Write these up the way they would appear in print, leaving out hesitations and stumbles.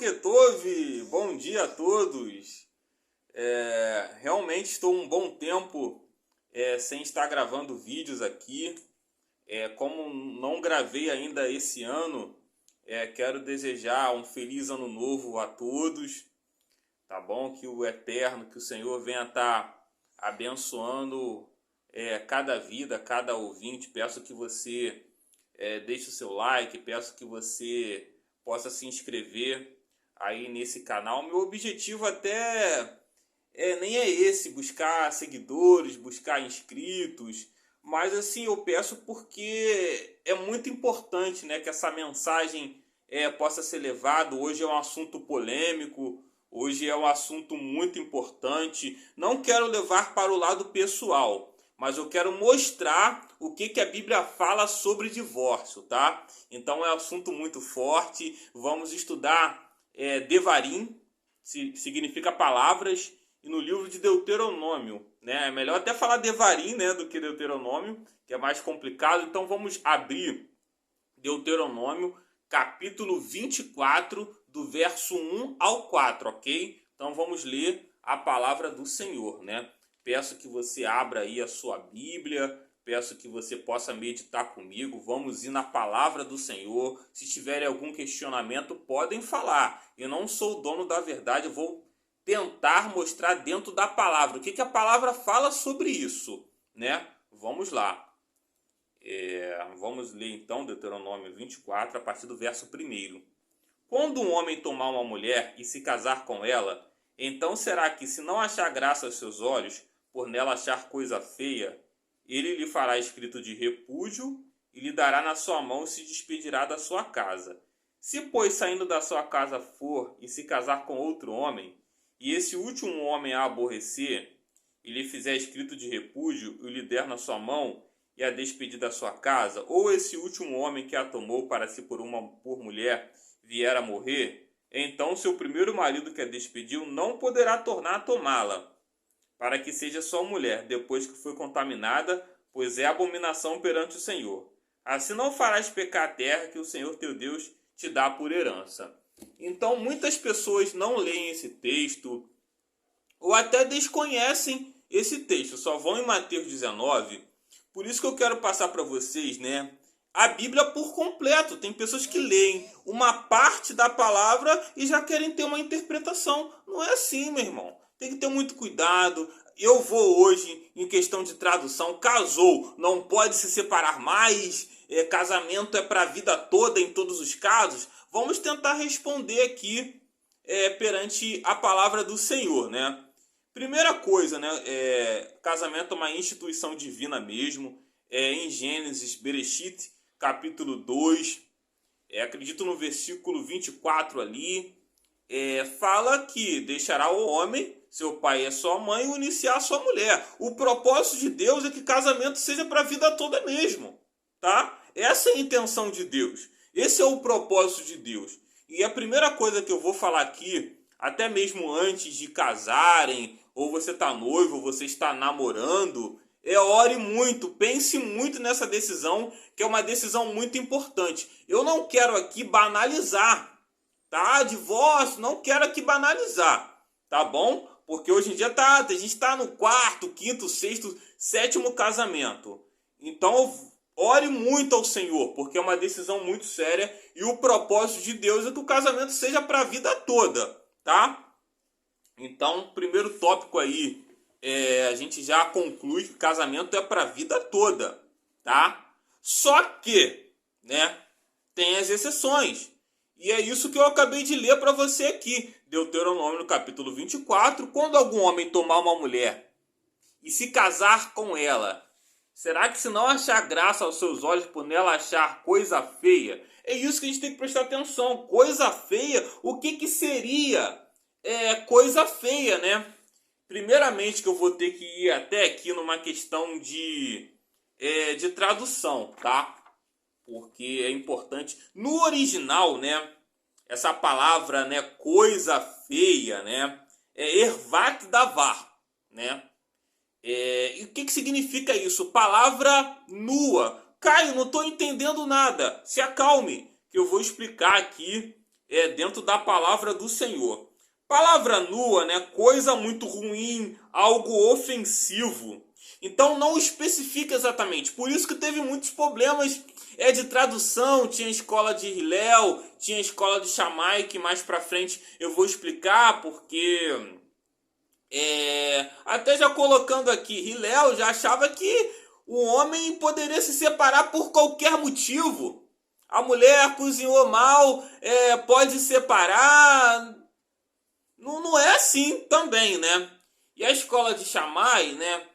Ketove, bom dia a todos. Realmente estou um bom tempo sem estar gravando vídeos aqui. Como não gravei ainda esse ano, quero desejar um feliz ano novo a todos, tá bom? Que o Eterno, que o Senhor venha estar abençoando cada vida, cada ouvinte. Peço que você deixe o seu like, peço que você possa se inscrever aí nesse canal. Meu objetivo até nem é esse, buscar seguidores, buscar inscritos, mas assim eu peço porque é muito importante, né, que essa mensagem possa ser levada. Hoje é um assunto polêmico, hoje é um assunto muito importante. Não quero levar para o lado pessoal, mas eu quero mostrar o que a Bíblia fala sobre divórcio, tá? Então é um assunto muito forte. Vamos estudar Devarim, significa palavras, e no livro de Deuteronômio, né? É melhor até falar Devarim, né, do que Deuteronômio, que é mais complicado. Então vamos abrir Deuteronômio, capítulo 24, do verso 1 ao 4, ok? Então vamos ler a palavra do Senhor, né? Peço que você abra aí a sua Bíblia, peço que você possa meditar comigo. Vamos ir na palavra do Senhor. Se tiverem algum questionamento, podem falar. Eu não sou o dono da verdade, eu vou tentar mostrar dentro da palavra o que a palavra fala sobre isso, né? Vamos lá. Vamos ler então Deuteronômio 24, a partir do verso 1. Quando um homem tomar uma mulher e se casar com ela, então será que, se não achar graça aos seus olhos, por nela achar coisa feia, ele lhe fará escrito de repúdio e lhe dará na sua mão e se despedirá da sua casa. Se, pois, saindo da sua casa for e se casar com outro homem, e esse último homem a aborrecer, e lhe fizer escrito de repúdio e lhe der na sua mão e a despedir da sua casa, ou esse último homem que a tomou para si por mulher vier a morrer, então seu primeiro marido que a despediu não poderá tornar a tomá-la, para que seja sua mulher, depois que foi contaminada, pois é abominação perante o Senhor. Assim não farás pecar a terra que o Senhor teu Deus te dá por herança. Então muitas pessoas não leem esse texto, ou até desconhecem esse texto, só vão em Mateus 19. Por isso que eu quero passar para vocês, né, a Bíblia por completo. Tem pessoas que leem uma parte da palavra e já querem ter uma interpretação. Não é assim, meu irmão. Tem que ter muito cuidado. Eu vou hoje em questão de tradução. Casou, não pode se separar mais. Casamento é para a vida toda em todos os casos. Vamos tentar responder aqui perante a palavra do Senhor, né? Primeira coisa, né? Casamento é uma instituição divina mesmo. Em Gênesis, Bereshit, capítulo 2, acredito no versículo 24 ali, fala que deixará o homem, seu pai e sua mãe, unir-se à sua mulher. O propósito de Deus é que casamento seja para a vida toda mesmo, tá? Essa é a intenção de Deus. Esse é o propósito de Deus. E a primeira coisa que eu vou falar aqui, até mesmo antes de casarem, ou você está noivo, ou você está namorando, ore muito, pense muito nessa decisão, que é uma decisão muito importante. Eu não quero aqui banalizar, tá? Divórcio, não quero aqui banalizar, tá bom? Porque hoje em dia a gente está no quarto, quinto, sexto, sétimo casamento. Então ore muito ao Senhor, porque é uma decisão muito séria e o propósito de Deus é que o casamento seja para a vida toda, tá? Então, primeiro tópico aí, a gente já conclui que o casamento é para a vida toda, tá? Só que, né, tem as exceções. E é isso que eu acabei de ler para você aqui. Deuteronômio, no capítulo 24. Quando algum homem tomar uma mulher e se casar com ela, será que, se não achar graça aos seus olhos, por nela achar coisa feia? É isso que a gente tem que prestar atenção. Coisa feia, o que seria coisa feia, né? Primeiramente que eu vou ter que ir até aqui numa questão de tradução, tá? Porque é importante. No original, né? Essa palavra, né? Coisa feia, né? É ervat davar, né? E o que significa isso? Palavra nua. Caio, não estou entendendo nada. Se acalme, que eu vou explicar aqui dentro da palavra do Senhor. Palavra nua, né? Coisa muito ruim, algo ofensivo. Então não especifica exatamente. Por isso que teve muitos problemas de tradução. Tinha a escola de Hillel, tinha a escola de Shammai, que mais pra frente eu vou explicar, porque até já colocando aqui, Hillel já achava que o homem poderia se separar por qualquer motivo. A mulher cozinhou mal, pode separar. Não é assim também, né? E a escola de Shammai, né,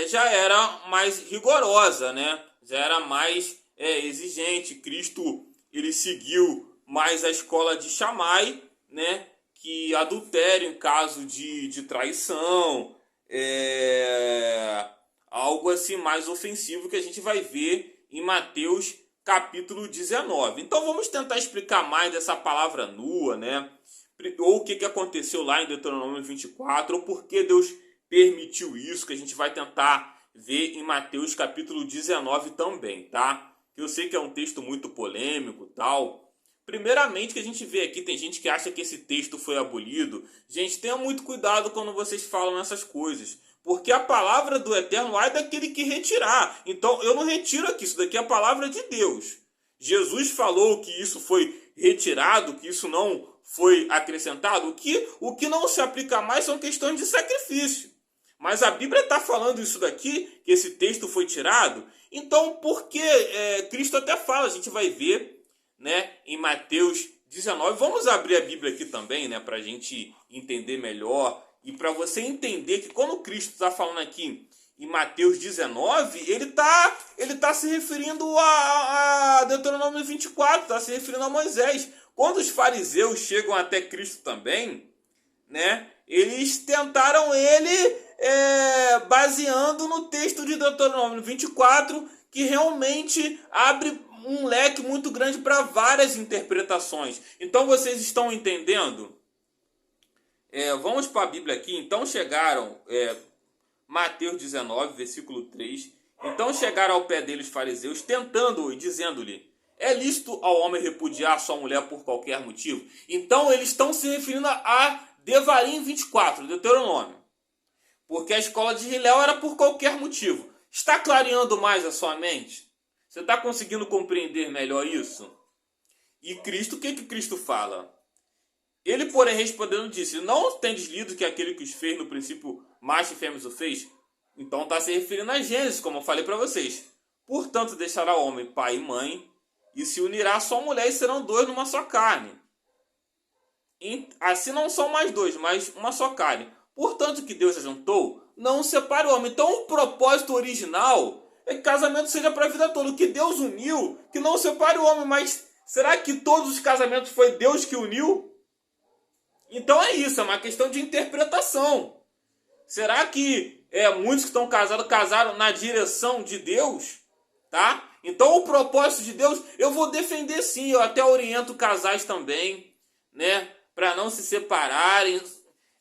já era mais rigorosa, né? Já era mais exigente. Cristo, ele seguiu mais a escola de Shammai, né? Que adultério em caso de traição, algo assim mais ofensivo que a gente vai ver em Mateus capítulo 19. Então vamos tentar explicar mais dessa palavra nua, né? Ou o que aconteceu lá em Deuteronômio 24, ou por que Deus permitiu isso, que a gente vai tentar ver em Mateus capítulo 19 também, tá? Eu sei que é um texto muito polêmico e tal. Primeiramente, que a gente vê aqui, tem gente que acha que esse texto foi abolido. Gente, tenha muito cuidado quando vocês falam essas coisas, porque a palavra do Eterno é daquele que retirar. Então, eu não retiro aqui, isso daqui é a palavra de Deus. Jesus falou que isso foi retirado, que isso não foi acrescentado. O que não se aplica mais são questões de sacrifício. Mas a Bíblia está falando isso daqui, que esse texto foi tirado. Então, por que Cristo até fala, a gente vai ver, né, em Mateus 19. Vamos abrir a Bíblia aqui também, né, para a gente entender melhor. E para você entender que quando Cristo está falando aqui em Mateus 19, ele tá se referindo a Deuteronômio 24, está se referindo a Moisés. Quando os fariseus chegam até Cristo também, né, eles tentaram ele baseando no texto de Deuteronômio 24, que realmente abre um leque muito grande para várias interpretações. Então vocês estão entendendo? Vamos para a Bíblia aqui. Então chegaram, Mateus 19, versículo 3. Então chegaram ao pé dele os fariseus, tentando-o e dizendo-lhe: é lícito ao homem repudiar sua mulher por qualquer motivo? Então eles estão se referindo a Devarim 24, Deuteronômio. Porque a escola de Hillel era por qualquer motivo. Está clareando mais a sua mente? Você está conseguindo compreender melhor isso? E Cristo, o que Cristo fala? Ele, porém, respondendo, disse: não tendes lido que aquele que os fez no princípio macho e fêmea o fez? Então está se referindo a Gênesis, como eu falei para vocês. Portanto, deixará o homem pai e mãe, e se unirá a sua mulher, e serão dois numa só carne. Assim não são mais dois, mas uma só carne. Portanto, que Deus ajuntou, não separe o homem. Então, o propósito original é que casamento seja para a vida toda. O que Deus uniu, que não separe o homem. Mas será que todos os casamentos foi Deus que uniu? Então é isso, é uma questão de interpretação. Será que muitos que estão casados casaram na direção de Deus? Tá? Então o propósito de Deus, eu vou defender sim, eu até oriento casais também, né? Para não se separarem.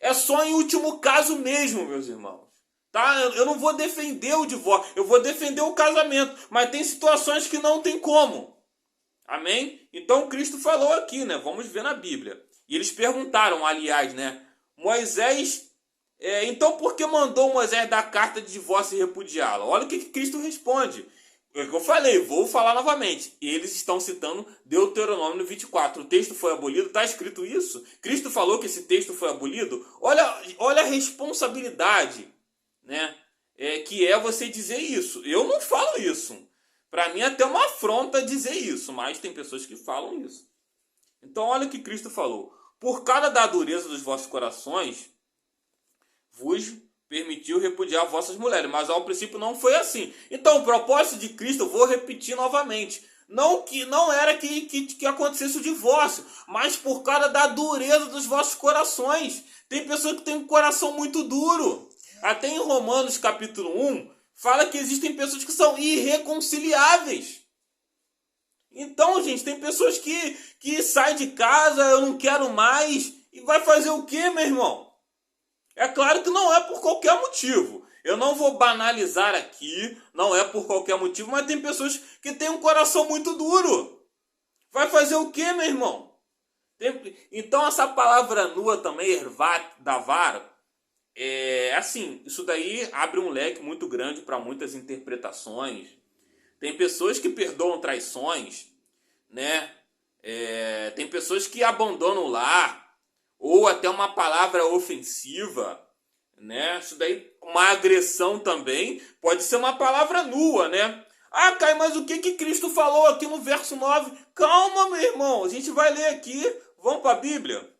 É só em último caso mesmo, meus irmãos. Tá? Eu não vou defender o divórcio, eu vou defender o casamento. Mas tem situações que não tem como. Amém? Então Cristo falou aqui, né? Vamos ver na Bíblia. E eles perguntaram, aliás, né? Moisés, então por que mandou Moisés dar carta de divórcio e repudiá-la? Olha o que Cristo responde. É o que eu falei, vou falar novamente. Eles estão citando Deuteronômio 24. O texto foi abolido, está escrito isso? Cristo falou que esse texto foi abolido? Olha a responsabilidade, né? Que é você dizer isso. Eu não falo isso. Para mim é até uma afronta dizer isso, mas tem pessoas que falam isso. Então olha o que Cristo falou. Por causa da dureza dos vossos corações, vos permitiu repudiar vossas mulheres. Mas ao princípio não foi assim. Então o propósito de Cristo, eu vou repetir novamente, não era que acontecesse o divórcio, mas por causa da dureza dos vossos corações. Tem pessoas que têm um coração muito duro. Até em Romanos capítulo 1, fala que existem pessoas que são irreconciliáveis. Então, gente, tem pessoas que saem de casa, eu não quero mais, e vai fazer o quê, meu irmão? É claro que não é por qualquer motivo. Eu não vou banalizar aqui, não é por qualquer motivo, mas tem pessoas que têm um coração muito duro. Vai fazer o quê, meu irmão? Então essa palavra nua também, ervat, davar, assim, isso daí abre um leque muito grande para muitas interpretações. Tem pessoas que perdoam traições, né? Tem pessoas que abandonam o lar, ou até uma palavra ofensiva, né? Isso daí, uma agressão também, pode ser uma palavra nua, né? Ah, Caio, mas o que que Cristo falou aqui no verso 9? Calma, meu irmão, a gente vai ler aqui, vamos para a Bíblia.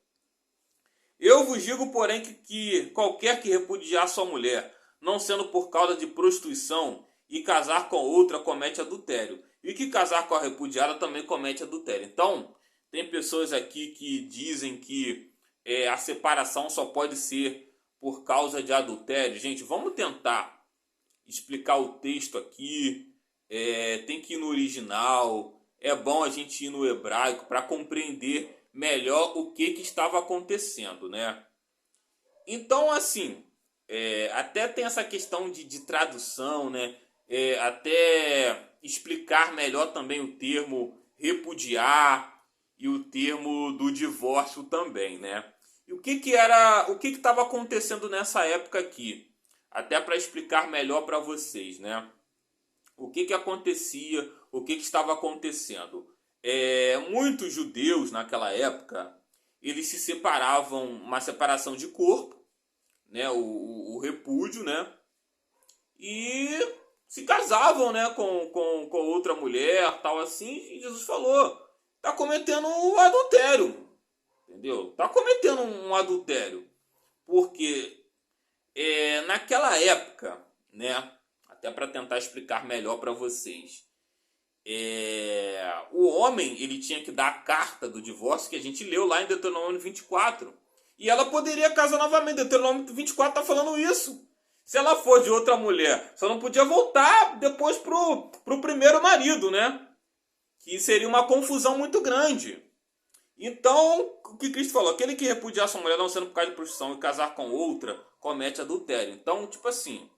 Eu vos digo, porém, que qualquer que repudiar sua mulher, não sendo por causa de prostituição, e casar com outra, comete adultério. E que casar com a repudiada também comete adultério. Então, tem pessoas aqui que dizem que a separação só pode ser por causa de adultério. Gente, vamos tentar explicar o texto aqui. Tem que ir no original. É bom a gente ir no hebraico para compreender melhor o que estava acontecendo, né? Então, assim, até tem essa questão de tradução, né? Até explicar melhor também o termo repudiar e o termo do divórcio também, né? E o que estava acontecendo nessa época aqui? Até para explicar melhor para vocês, né? O que acontecia, o que estava acontecendo? Muitos judeus naquela época, eles se separavam, uma separação de corpo, né? O repúdio, né? E se casavam, né, com outra mulher, tal assim, e Jesus falou, tá cometendo um adultério, entendeu? Tá cometendo um adultério, porque naquela época, né, até para tentar explicar melhor para vocês, o homem, ele tinha que dar a carta do divórcio, que a gente leu lá em Deuteronômio 24, e ela poderia casar novamente. Deuteronômio 24 tá falando isso. Se ela for de outra mulher, só não podia voltar depois pro primeiro marido, né? Que seria uma confusão muito grande. Então, o que Cristo falou? Aquele que repudiar sua mulher não sendo por causa de prostituição e casar com outra, comete adultério. Então, tipo assim,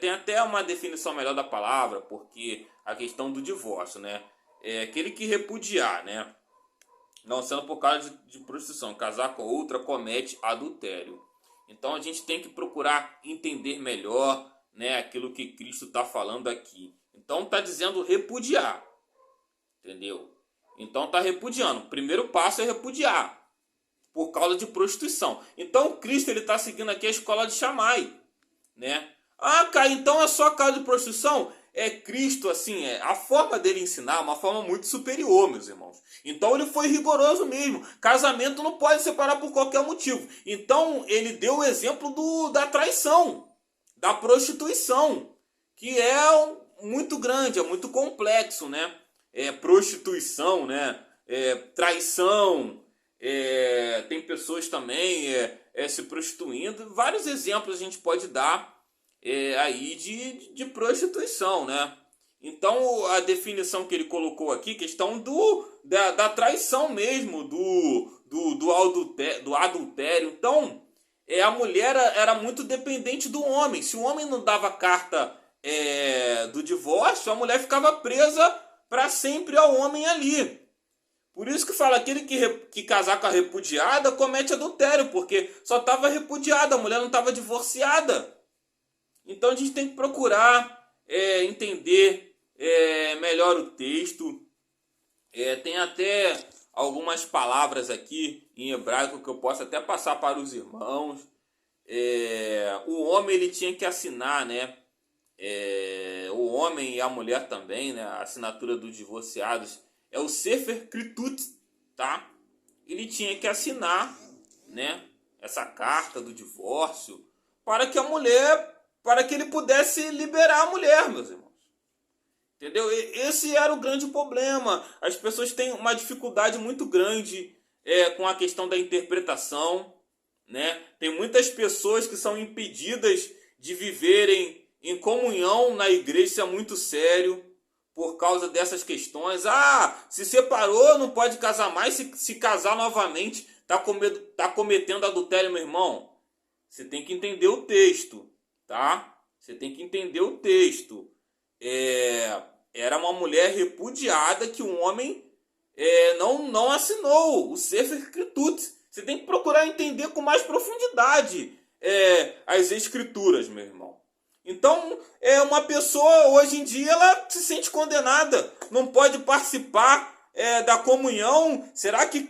tem até uma definição melhor da palavra, porque a questão do divórcio, né? Aquele que repudiar, né? Não sendo por causa de prostituição, casar com outra, comete adultério. Então a gente tem que procurar entender melhor, né, aquilo que Cristo está falando aqui. Então está dizendo repudiar, entendeu? Então está repudiando. O primeiro passo é repudiar, por causa de prostituição. Então Cristo ele está seguindo aqui a escola de Shammai, né? Ah, cara, então é só causa de prostituição? Cristo, assim, a forma dele ensinar é uma forma muito superior, meus irmãos. Então ele foi rigoroso mesmo. Casamento não pode separar por qualquer motivo. Então ele deu o exemplo da traição, da prostituição, que muito grande, é muito complexo, né? Prostituição, né? Traição, tem pessoas também se prostituindo. Vários exemplos a gente pode dar aí de prostituição, né? Então a definição que ele colocou aqui, questão da traição mesmo, do adultério. Então a mulher era muito dependente do homem. Se o homem não dava carta do divórcio, a mulher ficava presa para sempre ao homem ali. Por isso que fala, aquele que casar com a repudiada comete adultério, porque só estava repudiada, a mulher não estava divorciada. Então a gente tem que procurar entender melhor o texto. Tem até algumas palavras aqui em hebraico que eu posso até passar para os irmãos. O homem ele tinha que assinar, né? O homem e a mulher também, né? A assinatura dos divorciados é o Sefer Kritut, tá? Ele tinha que assinar, né? Essa carta do divórcio para que ele pudesse liberar a mulher, meus irmãos. Entendeu? Esse era o grande problema. As pessoas têm uma dificuldade muito grande com a questão da interpretação, né? Tem muitas pessoas que são impedidas de viverem em comunhão na igreja, isso é muito sério, por causa dessas questões. Se separou, não pode casar mais, se casar novamente, tá cometendo adultério, meu irmão. Você tem que entender o texto, tá? Você tem que entender o texto. Era uma mulher repudiada que um homem não assinou o Sefer Escrituras. Você tem que procurar entender com mais profundidade as escrituras, meu irmão. Então, uma pessoa hoje em dia ela se sente condenada, não pode participar da comunhão. Será que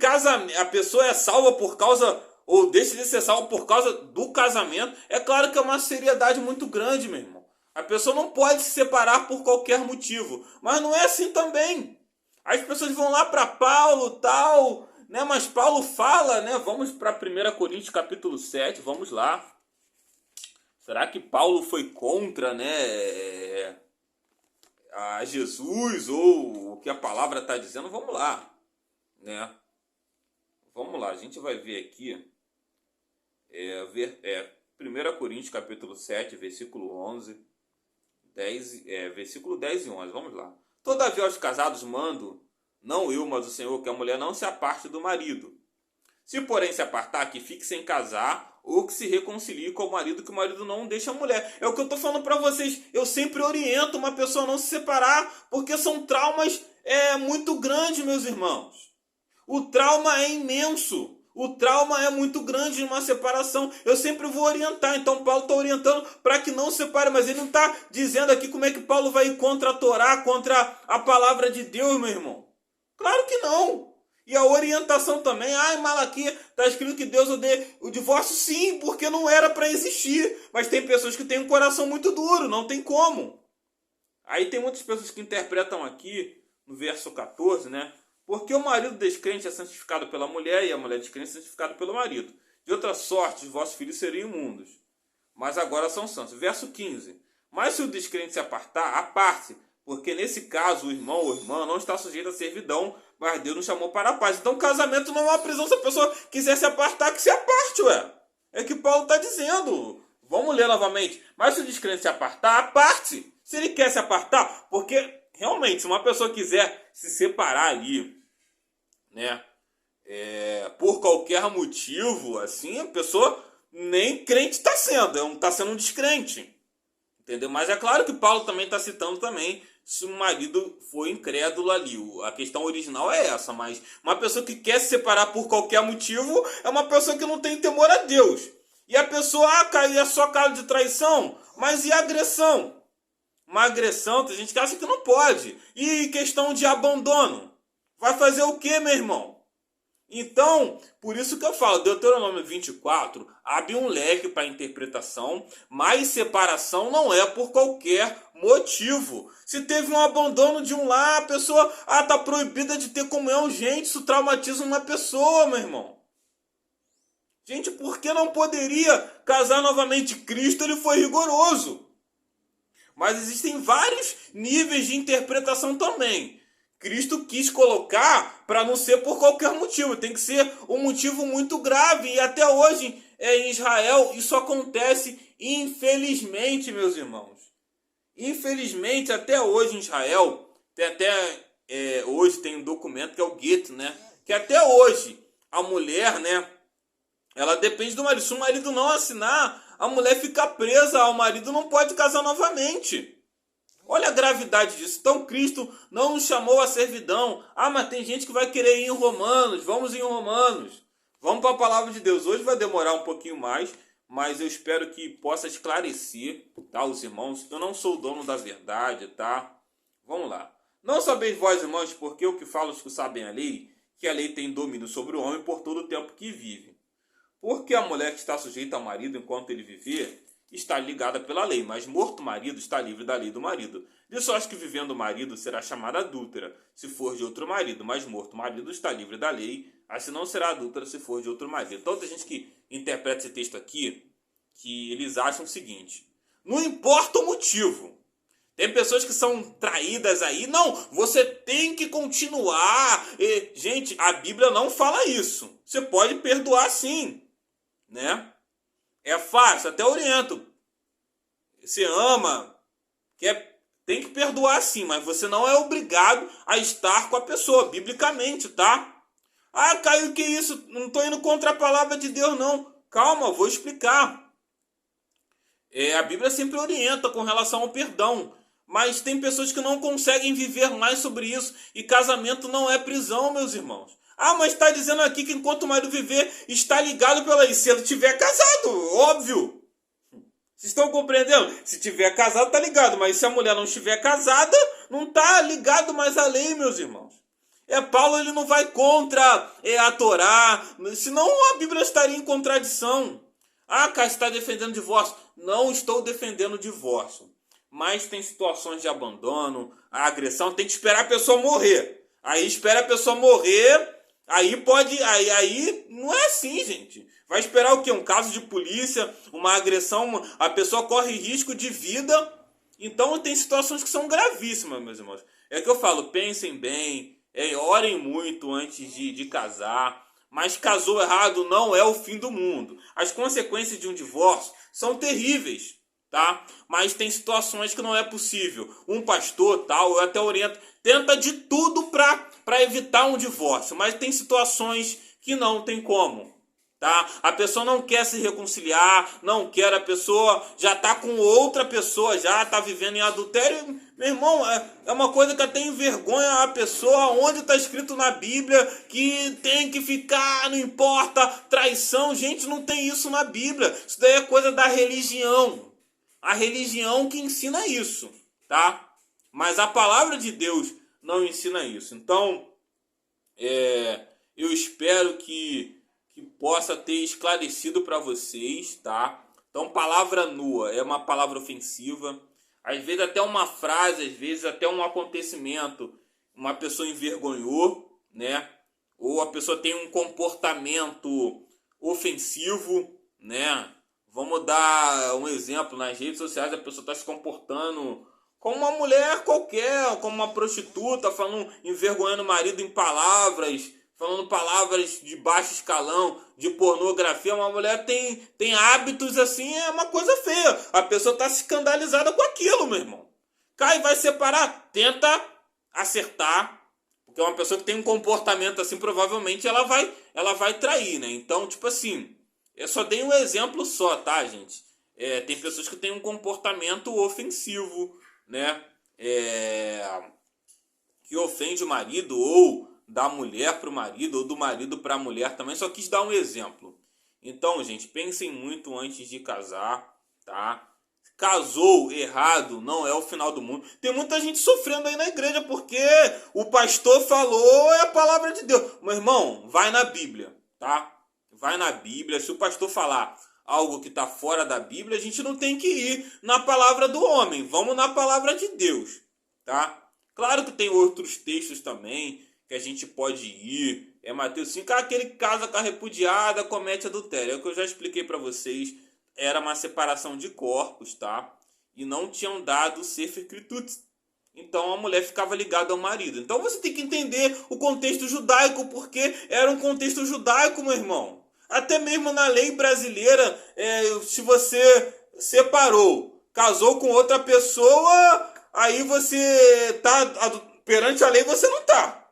a pessoa é salva por causa, ou deixa de ser salva por causa do casamento? É claro que é uma seriedade muito grande, meu irmão. A pessoa não pode se separar por qualquer motivo, mas não é assim também. As pessoas vão lá para Paulo, tal, né? Mas Paulo fala, né? Vamos para 1 Coríntios capítulo 7, vamos lá. Será que Paulo foi contra, né, a Jesus ou o que a palavra está dizendo? Vamos lá, né? Vamos lá, a gente vai ver aqui. 1 Coríntios capítulo 7, versículo 11, versículo 10 e 11, vamos lá. Todavia aos casados mando, não eu, mas o Senhor, que a mulher não se aparte do marido. Se porém se apartar, que fique sem casar, ou que se reconcilie com o marido, que o marido não deixe a mulher. É o que eu estou falando para vocês. Eu sempre oriento uma pessoa a não se separar, porque são traumas muito grandes, meus irmãos. O trauma é imenso. O trauma é muito grande em uma separação. Eu sempre vou orientar. Então Paulo está orientando para que não se separe. Mas ele não está dizendo aqui como é que Paulo vai ir contra a Torá, contra a palavra de Deus, meu irmão. Claro que não. E a orientação também, em Malaquias está escrito que Deus odeia o divórcio, sim, porque não era para existir. Mas tem pessoas que têm um coração muito duro, não tem como. Aí tem muitas pessoas que interpretam aqui, no verso 14, né? Porque o marido descrente é santificado pela mulher e a mulher descrente é santificada pelo marido. De outra sorte, os vossos filhos seriam imundos, mas agora são santos. Verso 15. Mas se o descrente se apartar, aparte, porque nesse caso o irmão ou irmã não está sujeito à servidão, mas Deus nos chamou para a paz. Então casamento não é uma prisão. Se a pessoa quiser se apartar, que se aparte, ué. É que Paulo está dizendo. Vamos ler novamente. Mas se o descrente se apartar, aparte. Se ele quer se apartar, porque realmente, se uma pessoa quiser se separar ali, né, por qualquer motivo, assim, a pessoa nem crente está sendo, está sendo um descrente. Entendeu? Mas é claro que Paulo também está citando também se o marido foi incrédulo ali. A questão original é essa, mas uma pessoa que quer se separar por qualquer motivo é uma pessoa que não tem temor a Deus. E a pessoa, é só caso de traição, mas e agressão? Uma agressão, tem gente que acha que não pode. E questão de abandono? Vai fazer o quê, meu irmão? Então, por isso que eu falo, Deuteronômio 24 abre um leque para interpretação, mas separação não é por qualquer motivo. Se teve um abandono de um lar, a pessoa está proibida de ter comunhão. Gente, isso traumatiza uma pessoa, meu irmão. Gente, por que não poderia casar novamente? Cristo, ele foi rigoroso. Mas existem vários níveis de interpretação também. Cristo quis colocar para não ser por qualquer motivo. Tem que ser um motivo muito grave. E até hoje, em Israel, isso acontece, infelizmente, meus irmãos. Infelizmente, até hoje em Israel, hoje tem um documento que é o gueto, né? Que até hoje, a mulher, né? Ela depende do marido. Se o marido não assinar, a mulher fica presa ao marido, não pode casar novamente. Olha a gravidade disso. Então Cristo não nos chamou à servidão. Mas tem gente que vai querer ir em Romanos. Vamos em Romanos. Vamos para a palavra de Deus. Hoje vai demorar um pouquinho mais, mas eu espero que possa esclarecer, tá, os irmãos. Eu não sou o dono da verdade, tá? Vamos lá. Não sabeis vós, irmãos, porque o que falo os que sabem a lei, que a lei tem domínio sobre o homem por todo o tempo que vive. Porque a mulher que está sujeita ao marido enquanto ele viver, está ligada pela lei, mas morto o marido está livre da lei do marido. De sorte que vivendo o marido será chamada adúltera, se for de outro marido, mas morto o marido está livre da lei, assim não será adúltera se for de outro marido. Então tem gente que interpreta esse texto aqui, que eles acham o seguinte: não importa o motivo. Tem pessoas que são traídas aí. Não, você tem que continuar. Gente, a Bíblia não fala isso. Você pode perdoar sim, né? É fácil, até oriento. Você ama, tem que perdoar sim, mas você não é obrigado a estar com a pessoa, biblicamente, tá? Caio, que isso? Não estou indo contra a palavra de Deus, não. Calma, vou explicar. A Bíblia sempre orienta com relação ao perdão. Mas tem pessoas que não conseguem viver mais sobre isso. E casamento não é prisão, meus irmãos. Ah, mas está dizendo aqui que enquanto o marido viver, está ligado pela lei. Se ele estiver casado, óbvio. Vocês estão compreendendo? Se tiver casado, tá ligado. Mas se a mulher não estiver casada, não tá ligado mais à lei, meus irmãos. Paulo, ele não vai contra a Torá. Senão a Bíblia estaria em contradição. Ah, cara, você está defendendo divórcio. Não estou defendendo divórcio. Mas tem situações de abandono, a agressão. Tem que esperar a pessoa morrer. Aí espera a pessoa morrer. Aí pode... Aí não é assim, gente. Vai esperar o quê? Um caso de polícia, uma agressão, a pessoa corre risco de vida. Então tem situações que são gravíssimas, meus irmãos. É que eu falo, pensem bem, orem muito antes de casar. Mas casou errado não é o fim do mundo. As consequências de um divórcio são terríveis, tá? Mas tem situações que não é possível. Um pastor, tal, eu até oriento, tenta de tudo para evitar um divórcio. Mas tem situações que não tem como. Tá? A pessoa não quer se reconciliar, não quer, a pessoa já está com outra pessoa, já está vivendo em adultério. Meu irmão, é uma coisa que até envergonha a pessoa, onde está escrito na Bíblia que tem que ficar, não importa, traição. Gente, não tem isso na Bíblia. Isso daí é coisa da religião. A religião que ensina isso, tá? Mas a palavra de Deus não ensina isso. Então, eu espero que possa ter esclarecido para vocês, tá? Então, palavra nua é uma palavra ofensiva. Às vezes até uma frase, às vezes até um acontecimento, uma pessoa envergonhou, né? Ou a pessoa tem um comportamento ofensivo, né? Vamos dar um exemplo, nas redes sociais a pessoa está se comportando como uma mulher qualquer, como uma prostituta, falando, envergonhando o marido em palavras, falando palavras de baixo escalão, de pornografia. Uma mulher tem hábitos assim, é uma coisa feia. A pessoa está escandalizada com aquilo, meu irmão. Cai, vai separar, tenta acertar, porque uma pessoa que tem um comportamento assim, provavelmente ela vai trair, né? Então, tipo assim, eu só dei um exemplo só, tá, gente? Tem pessoas que têm um comportamento ofensivo, né? Que ofende o marido, ou da mulher para o marido, ou do marido para a mulher também. Só quis dar um exemplo. Então, gente, pensem muito antes de casar, tá? Casou errado, não é o final do mundo. Tem muita gente sofrendo aí na igreja porque o pastor falou, é a palavra de Deus. Meu irmão, vai na Bíblia, tá? Vai na Bíblia. Se o pastor falar algo que está fora da Bíblia, a gente não tem que ir na palavra do homem. Vamos na palavra de Deus, tá? Claro que tem outros textos também que a gente pode ir. Mateus 5, aquele que casa com a repudiada comete adultério. É o que eu já expliquei para vocês. Era uma separação de corpos, tá? E não tinham dado sefer kritut. Então a mulher ficava ligada ao marido. Então você tem que entender o contexto judaico, porque era um contexto judaico, meu irmão. Até mesmo na lei brasileira, se você separou, casou com outra pessoa, aí você tá perante a lei, você não tá.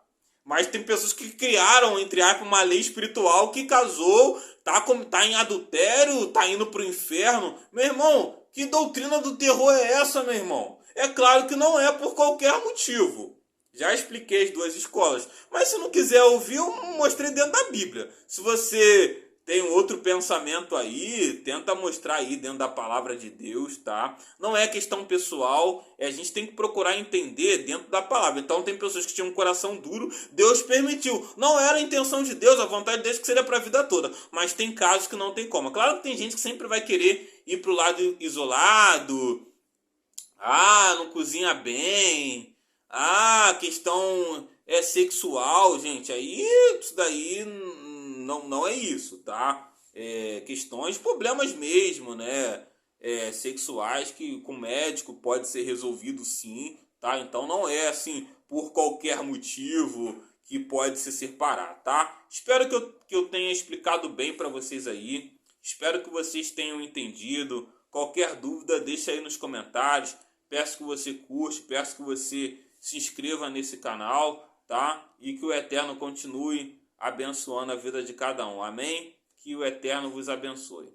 Mas tem pessoas que criaram, entre aspas, uma lei espiritual que casou, tá em adultério, tá indo pro inferno. Meu irmão, que doutrina do terror é essa, meu irmão? É claro que não é por qualquer motivo. Já expliquei as duas escolas. Mas se não quiser ouvir, eu mostrei dentro da Bíblia. Se você tem um outro pensamento aí, tenta mostrar aí dentro da palavra de Deus, tá? Não é questão pessoal, a gente tem que procurar entender dentro da palavra. Então tem pessoas que tinham um coração duro, Deus permitiu. Não era a intenção de Deus, a vontade de Deus que seria para a vida toda. Mas tem casos que não tem como. Claro que tem gente que sempre vai querer ir pro lado isolado. Ah, não cozinha bem. Ah, questão sexual, gente. Aí isso daí não é isso, tá? Questões, problemas mesmo, né? Sexuais que com médico pode ser resolvido sim, tá? Então não é assim por qualquer motivo que pode se separar, tá? Espero que eu tenha explicado bem para vocês aí. Espero que vocês tenham entendido. Qualquer dúvida, deixa aí nos comentários. Peço que você curte, peço que você se inscreva nesse canal, tá? E que o Eterno continue abençoando a vida de cada um. Amém? Que o Eterno vos abençoe.